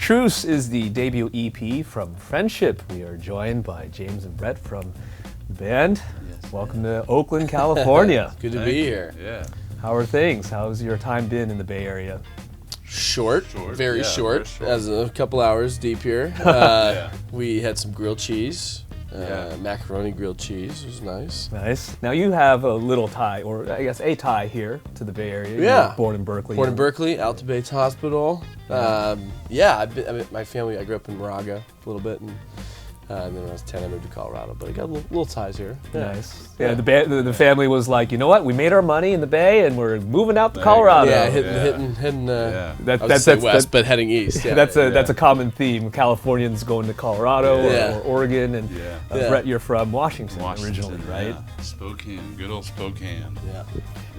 Truce is the debut EP from Frenship. We are joined by James and Brett from the band. Yes, Welcome to Oakland, California. Good to be here. Yeah. How are things? How's your time been in the Bay Area? Short, very short. Very short. As a couple hours deep here. We had some grilled cheese, macaroni grilled cheese. It was nice. Nice. Now you have a little tie, or I guess a tie here to the Bay Area. Yeah. You're born in Berkeley. Born in Berkeley, Alta Bates Hospital. I mean, my family, I grew up in Moraga a little bit, and then when I was 10, I moved to Colorado. But I got little ties here. Yeah. Nice. Yeah, the family was like, you know what? We made our money in the Bay, and we're moving out to Colorado. Yeah, hitting. That's west, but heading east. Yeah. That's a common theme. Californians going to Colorado or Oregon, and Brett, you're from Washington originally, right? Yeah. Spokane, good old Spokane. Yeah.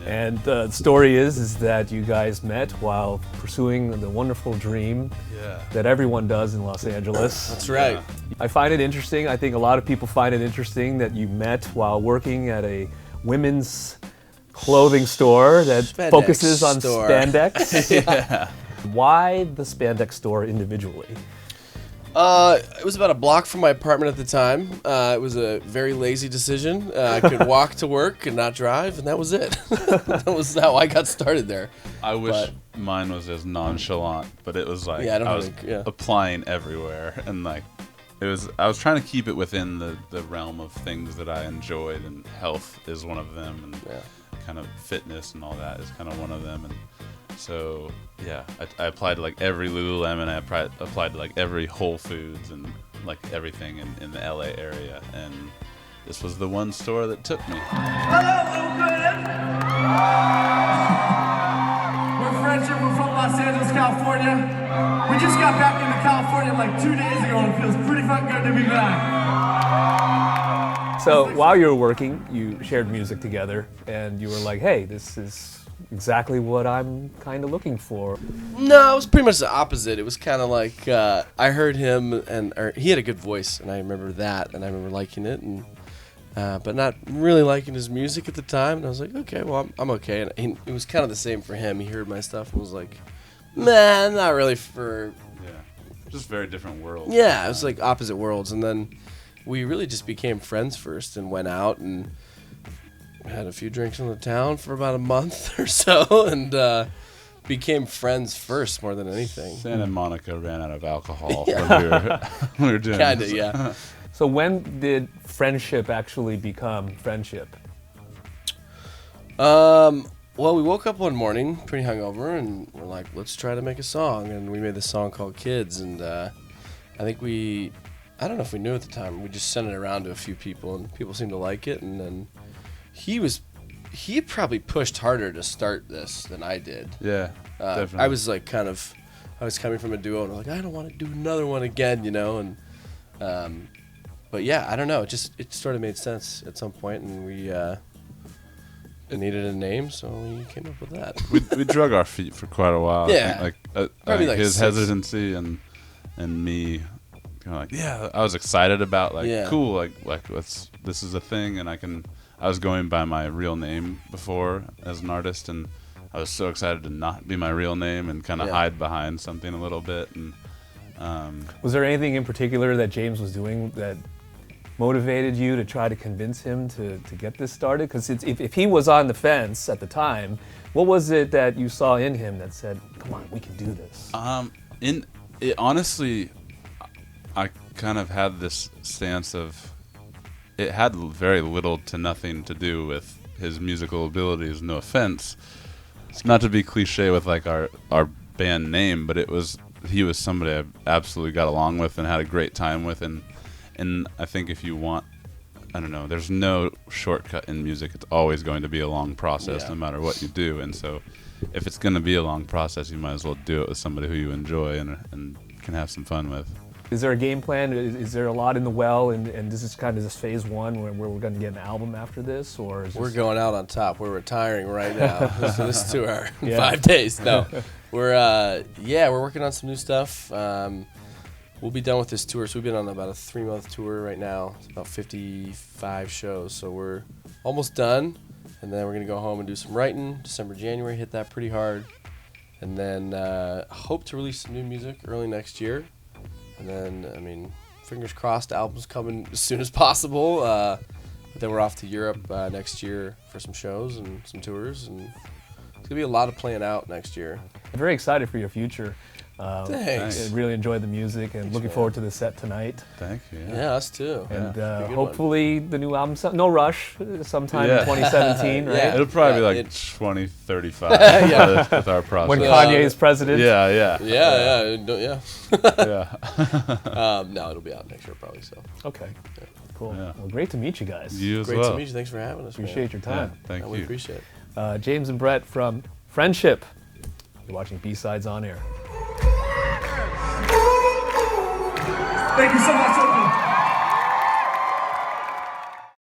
And the story is that you guys met while pursuing the wonderful dream that everyone does in Los Angeles. That's right. Yeah. I find it interesting. I think a lot of people find it interesting that you met while working at a women's clothing store that Spandex focuses on store. spandex. Yeah. Why the spandex store individually? It was about a block from my apartment at the time. It was a very lazy decision. I could walk to work and not drive, and that was it. That was how I got started there. I wish mine was as nonchalant, but it was like I was applying everywhere, and like I was trying to keep it within the realm of things that I enjoyed, and health is one of them, and kind of fitness and all that is kind of one of them, and so I applied to like every Lululemon. I applied to like every Whole Foods and like everything in the LA area, and this was the one store that took me. Hello, Oakland! We're Frenship. We're from Los Angeles, California. We just got back into California like 2 days ago, and it feels pretty fucking good to be back. So while you were working, you shared music together, and you were like, hey, this is exactly what I'm kind of looking for. No, it was pretty much the opposite. It was kind of like I heard him, and he had a good voice, and I remember that, and I remember liking it, and but not really liking his music at the time. And I was like, okay, well, I'm okay. And it was kind of the same for him. He heard my stuff and was like, man, not really for. Yeah, just very different worlds. Yeah, it was like opposite worlds, and then we really just became friends first, and went out and had a few drinks in the town for about a month or so, and became friends first more than anything. Santa Monica ran out of alcohol when we were doing Kinda, this. yeah. So when did Frenship actually become Frenship? Well, we woke up one morning pretty hungover, and we're like, let's try to make a song, and we made this song called Kids, and I think I don't know if we knew at the time, we just sent it around to a few people, and people seemed to like it, and then he probably pushed harder to start this than I did. Yeah, definitely. I was like I was coming from a duo, and I'm like, I don't want to do another one again, you know, and but yeah, I don't know, it sort of made sense at some point, and we needed a name, so we came up with that. we drug our feet for quite a while. Yeah, I think his hesitancy and me. Like, I was excited about cool, like this is a thing, and I was going by my real name before as an artist, and I was so excited to not be my real name and kind of hide behind something a little bit. And was there anything in particular that James was doing that motivated you to try to convince him to get this started? Because if he was on the fence at the time, what was it that you saw in him that said, come on, we can do this? Honestly, I kind of had this stance of it had very little to nothing to do with his musical abilities. No offense, it's not to be cliche with like our band name, but he was somebody I absolutely got along with and had a great time with, and I think if you want, I don't know, there's no shortcut in music. It's always going to be a long process no matter what you do, and so if it's going to be a long process, you might as well do it with somebody who you enjoy and can have some fun with. Is there a game plan? Is there a lot in the well, and this is kind of this phase one where we're going to get an album after this, or is we're going out on top? We're retiring right now. this tour, 5 days. No, we're working on some new stuff. We'll be done with this tour. So we've been on about a 3-month tour right now. It's about 55 shows. So we're almost done, and then we're gonna go home and do some writing. December, January, hit that pretty hard. And then hope to release some new music early next year. And then, I mean, fingers crossed, album's coming as soon as possible. But then we're off to Europe next year for some shows and some tours. And it's going to be a lot of playing out next year. I'm very excited for your future. Thanks. I really enjoyed the music and looking forward to the set tonight. Thank you. Yeah, us too. And Be a good hopefully the new album, no rush, sometime in 2017, right? Yeah. It'll probably Yeah, be like it- 2035 Yeah. with our process. When Kanye is president. Yeah. Yeah. No, it'll be out next year probably. So Okay. Cool. Yeah. Well, great to meet you guys. You as great well. to meet you. Thanks for having us. Appreciate your Yeah, time. thank We you. appreciate it. James and Brett from Frenship. You're watching B-Sides on Air. Thank you so much.